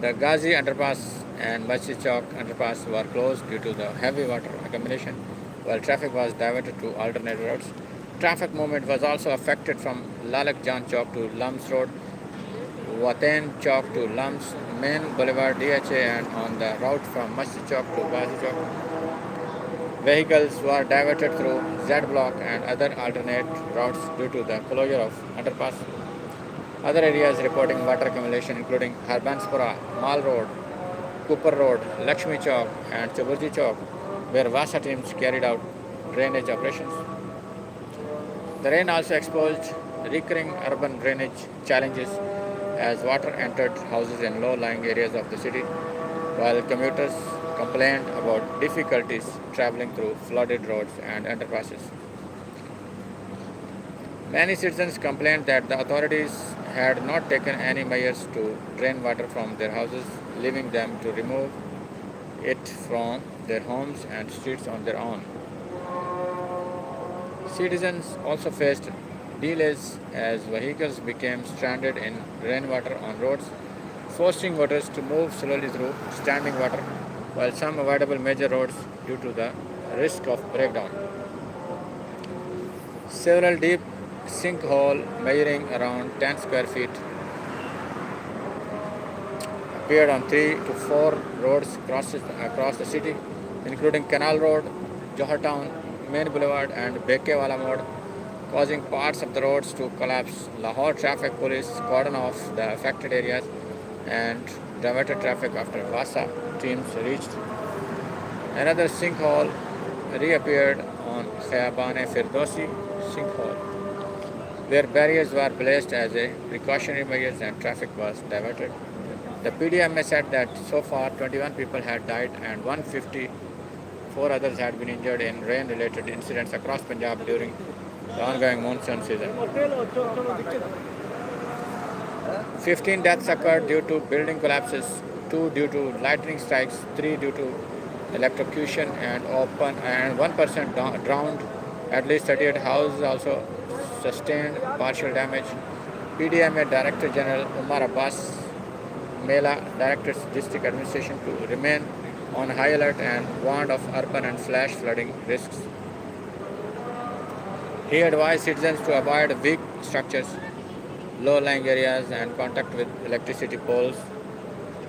The Ghazi underpass and Masjid Chowk underpass were closed due to the heavy water accumulation, while traffic was diverted to alternate routes. Traffic movement was also affected from Lalak Jan Chowk to Lums Road, Watain Chowk to Lums Main Boulevard DHA, and on the route from Masjid Chowk to Ghazi Chowk. Vehicles were diverted through Z Block and other alternate routes due to the closure of underpass. Other areas reporting water accumulation including Harbanspura, Mall Road, Cooper Road, Lakshmi Chowk and Chaburji Chowk, where VASA teams carried out drainage operations. The rain also exposed recurring urban drainage challenges as water entered houses in low-lying areas of the city, while commuters complained about difficulties traveling through flooded roads and underpasses. Many citizens complained that the authorities had not taken any measures to drain water from their houses, leaving them to remove it from their homes and streets on their own. Citizens also faced delays as vehicles became stranded in rainwater on roads, forcing voters to move slowly through standing water, while some avoidable major roads due to the risk of breakdown. Several deep sinkhole measuring around 10 square feet appeared on 3 to 4 roads across the city, including Canal Road, Johar Town, Main Boulevard, and Bekewala Mode, causing parts of the roads to collapse. Lahore Traffic Police cordoned off the affected areas and diverted traffic after Vasa teams reached. Another sinkhole reappeared on Khayabane-Firdausi sinkhole, where barriers were placed as a precautionary measure and traffic was diverted. The PDMA said that so far 21 people had died and 154 others had been injured in rain-related incidents across Punjab during the ongoing monsoon season. 15 deaths occurred due to building collapses, 2 due to lightning strikes, 3 due to electrocution, and 1 person drowned. At least 38 houses also sustained partial damage. PDMA Director General Umar Abbas Mela directed district administration to remain on high alert and warned of urban and flash flooding risks. He advised citizens to avoid weak structures, low-lying areas, and contact with electricity poles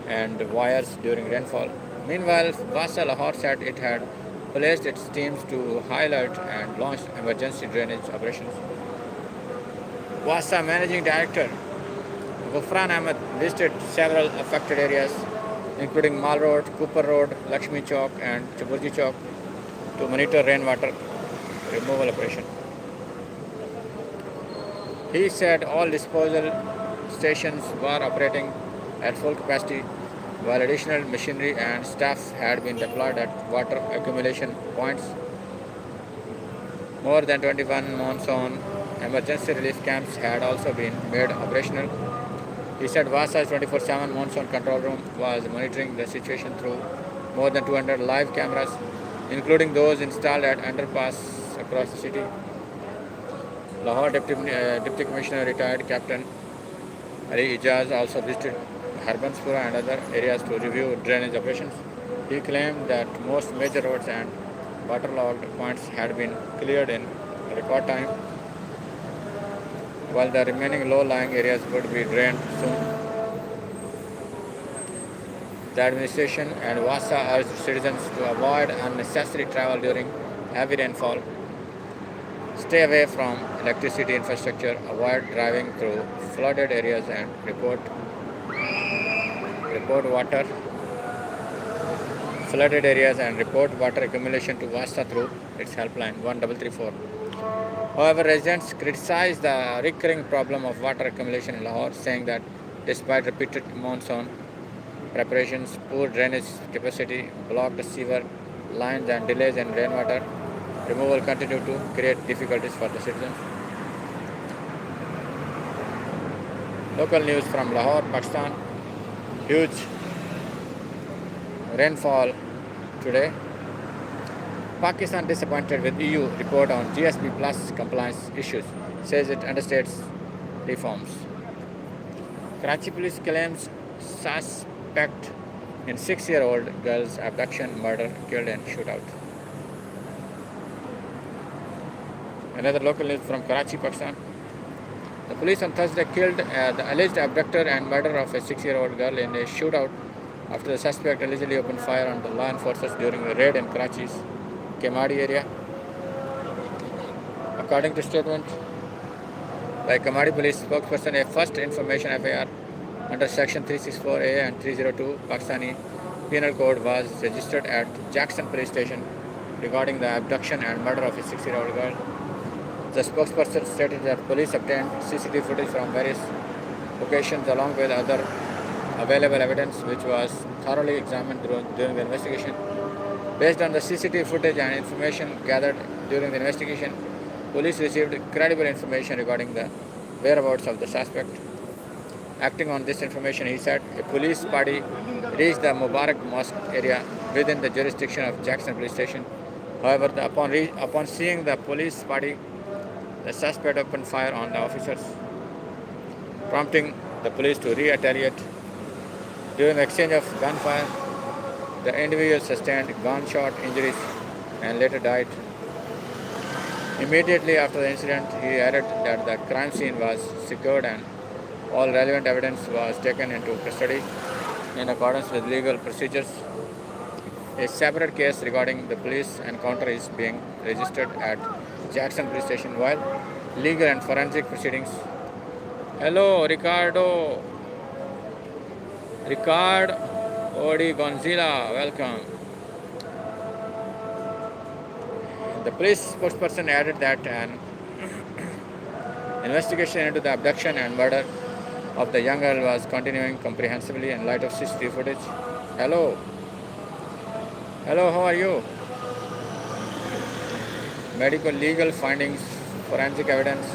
and wires during rainfall. Meanwhile, Vasa Lahore said it had placed its teams to high alert and launched emergency drainage operations. Vasa Managing Director Gufran Ahmed visited several affected areas, including Mall Road, Cooper Road, Lakshmi Chowk, and Chaburji Chowk, to monitor rainwater removal operation. He said all disposal stations were operating at full capacity, while additional machinery and staff had been deployed at water accumulation points. More than 21 monsoon emergency relief camps had also been made operational. He said Vasa's 24/7 monsoon control room was monitoring the situation through more than 200 live cameras, including those installed at underpass across the city. Lahore Deputy Commissioner retired Captain Ali Ijaz also visited Harbanspura and other areas to review drainage operations. He claimed that most major roads and waterlogged points had been cleared in record time, while the remaining low-lying areas would be drained soon. The administration and Vasa urged citizens to avoid unnecessary travel during heavy rainfall, stay away from electricity infrastructure, avoid driving through flooded areas, and report water flooded areas and report water accumulation to Vasa through its helpline 1334. However, residents criticized the recurring problem of water accumulation in Lahore, saying that despite repeated monsoon preparations, poor drainage capacity, blocked sewer lines, and delays in rainwater removal continue to create difficulties for the citizens. Local news from Lahore, Pakistan. Huge rainfall today. Pakistan disappointed with EU report on GSP Plus compliance issues, says it understates reforms. Karachi police claims suspect in 6-year-old girl's abduction, murder, killed in shootout. Another local news from Karachi, Pakistan. The police on Thursday killed the alleged abductor and murderer of a 6-year-old girl in a shootout after the suspect allegedly opened fire on the law enforcers during a raid in Karachi's Kemadi area. According to statement by Kemadi police spokesperson, a first information FIR under section 364A and 302 Pakistani Penal Code was registered at Jackson police station regarding the abduction and murder of a 6-year-old girl. The spokesperson stated that police obtained CCTV footage from various locations along with other available evidence, which was thoroughly examined during the investigation. Based on the CCTV footage and information gathered during the investigation, police received credible information regarding the whereabouts of the suspect. Acting on this information, he said, a police party reached the Mubarak Mosque area within the jurisdiction of Jackson police station. However, upon seeing the police party, the suspect opened fire on the officers, prompting the police to retaliate. During the exchange of gunfire, the individual sustained gunshot injuries and later died. Immediately after the incident, he added that the crime scene was secured and all relevant evidence was taken into custody. in accordance with legal procedures. A separate case regarding the police encounter is being registered at Jackson Police Station while legal and forensic proceedings. Hello, Ricard Odi Gonzila, welcome. The police spokesperson added that an investigation into the abduction and murder of the young girl was continuing comprehensively in light of CCTV footage. Hello, how are you? Medical legal findings, forensic evidence,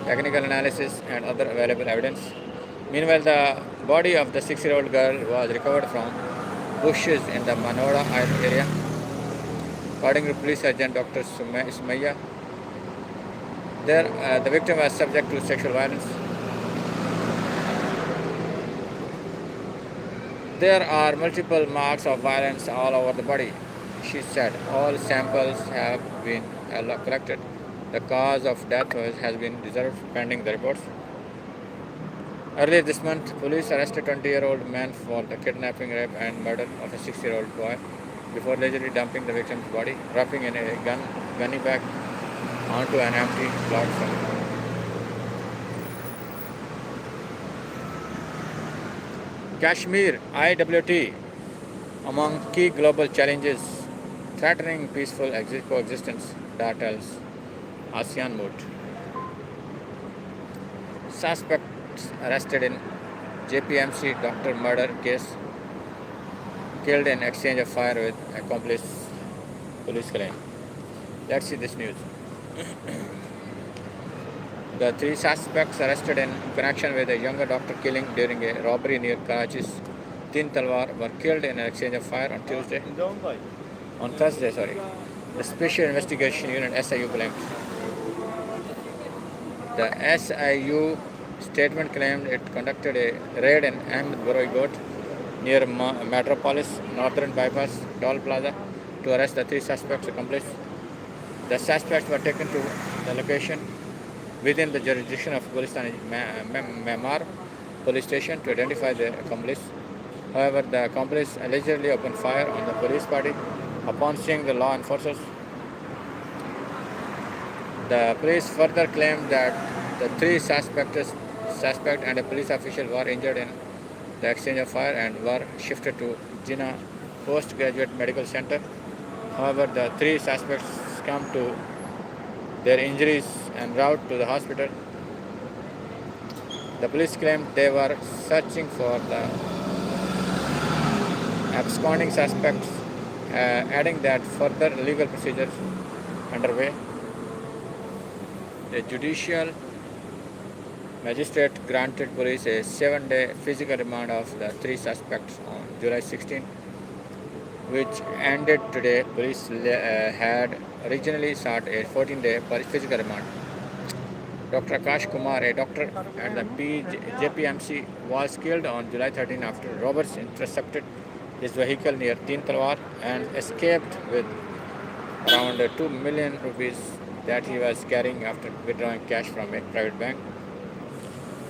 technical analysis, and other available evidence. Meanwhile, the body of the 6-year-old girl was recovered from bushes in the Manoda area. According to police agent Dr. Sumaya, the victim was subject to sexual violence. There are multiple marks of violence all over the body, she said. All samples have been collected. The cause of death has been reserved pending the reports. Earlier this month, police arrested a 20-year-old man for the kidnapping, rape, and murder of a 6-year-old boy before allegedly dumping the victim's body, wrapping in a gunny bag onto an empty platform. Kashmir IWT among key global challenges threatening peaceful coexistence, that tells ASEAN mood. Suspects arrested in JPMC doctor murder case killed in exchange of fire with accomplice, police claim. Let's see this news. The 3 suspects arrested in connection with a younger doctor killing during a robbery near Karachi's Tin Talwar were killed in an exchange of fire on Thursday. The Special Investigation Unit SIU claimed. The SIU statement claimed it conducted a raid in Ahmedabad near Metropolis Northern Bypass Toll Plaza to arrest the 3 suspects' accomplices. The suspects were taken to the location within the jurisdiction of Gulistan Memar police station to identify the accomplice. However, the accomplice allegedly opened fire on the police party upon seeing the law enforcers. The police further claimed that the 3 suspect and a police official were injured in the exchange of fire and were shifted to Jinnah Postgraduate Medical Center. However, the 3 suspects succumbed to their injuries en route to the hospital. The police claimed they were searching for the absconding suspects, adding that further legal procedures underway. The judicial magistrate granted police a 7-day physical remand of the 3 suspects on July 16, which ended today. Police had originally sought a 14-day physical remand. Dr. Akash Kumar, a doctor at the JPMC, was killed on July 13 after robbers intercepted his vehicle near Tin Talwar and escaped with around 2 million rupees that he was carrying after withdrawing cash from a private bank.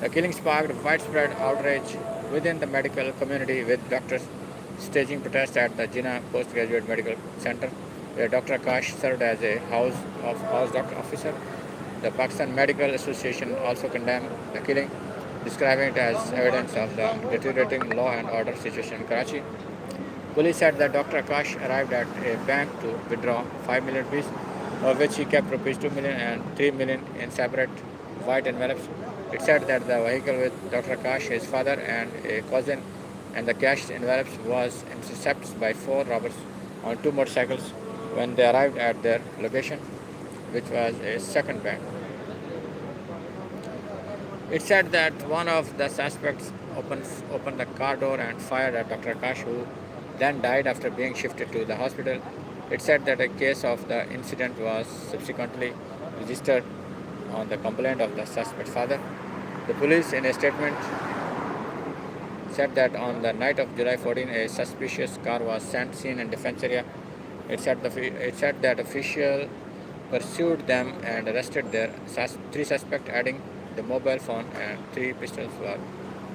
The killing sparked widespread outrage within the medical community, with doctors staging protests at the Jinnah Postgraduate Medical Center, where Dr. Akash served as a house doctor officer. The Pakistan Medical Association also condemned the killing, describing it as evidence of the deteriorating law and order situation in Karachi. Police said that Dr. Akash arrived at a bank to withdraw 5 million rupees, of which he kept rupees 2 million and 3 million in separate white envelopes. It said that the vehicle with Dr. Akash, his father, and a cousin, and the cash envelopes was intercepted by 4 robbers on 2 motorcycles when they arrived at their location, which was a second bank. It said that one of the suspects opened the car door and fired at Dr. Akash, who then died after being shifted to the hospital. It said that a case of the incident was subsequently registered on the complaint of the suspect's father. The police, in a statement, said that on the night of July 14, a suspicious car was seen in defense area. It said that officials pursued them and arrested their 3 suspects, adding the mobile phone and 3 pistols were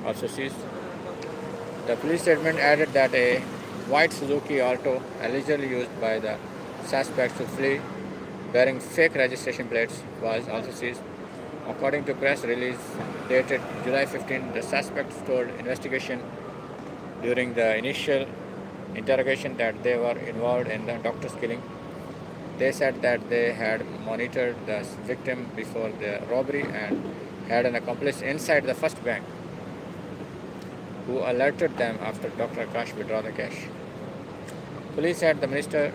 also seized. The police statement added that a white Suzuki Alto, allegedly used by the suspects to flee, bearing fake registration plates, was also seized. According to press release dated July 15, the suspects told investigation during the initial interrogation that they were involved in the doctor's killing. They said that they had monitored the victim before the robbery and had an accomplice inside the first bank who alerted them after Dr. Akash withdrew the cash. Police said the minister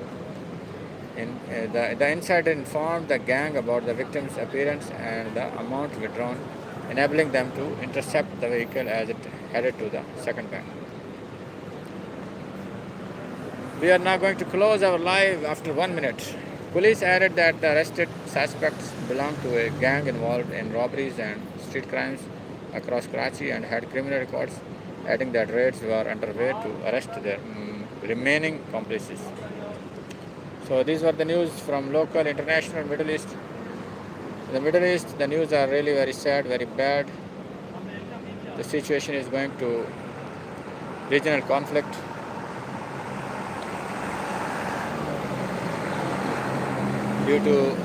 the insider informed the gang about the victim's appearance and the amount withdrawn, enabling them to intercept the vehicle as it headed to the second bank. We are now going to close our live after 1 minute. Police added that the arrested suspects belonged to a gang involved in robberies and street crimes across Karachi and had criminal records, adding that raids were underway to arrest their remaining accomplices. So these were the news from local, international, Middle East. In the Middle East, the news are really very sad, very bad. The situation is going to regional conflict. Due to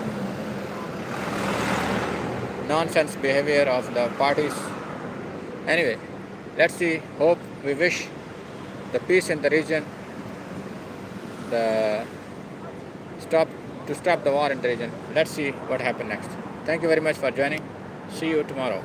nonsense behavior of the parties. Anyway, let's see, hope, we wish the peace in the region, to stop the war in the region. Let's see what happens next. Thank you very much for joining. See you tomorrow.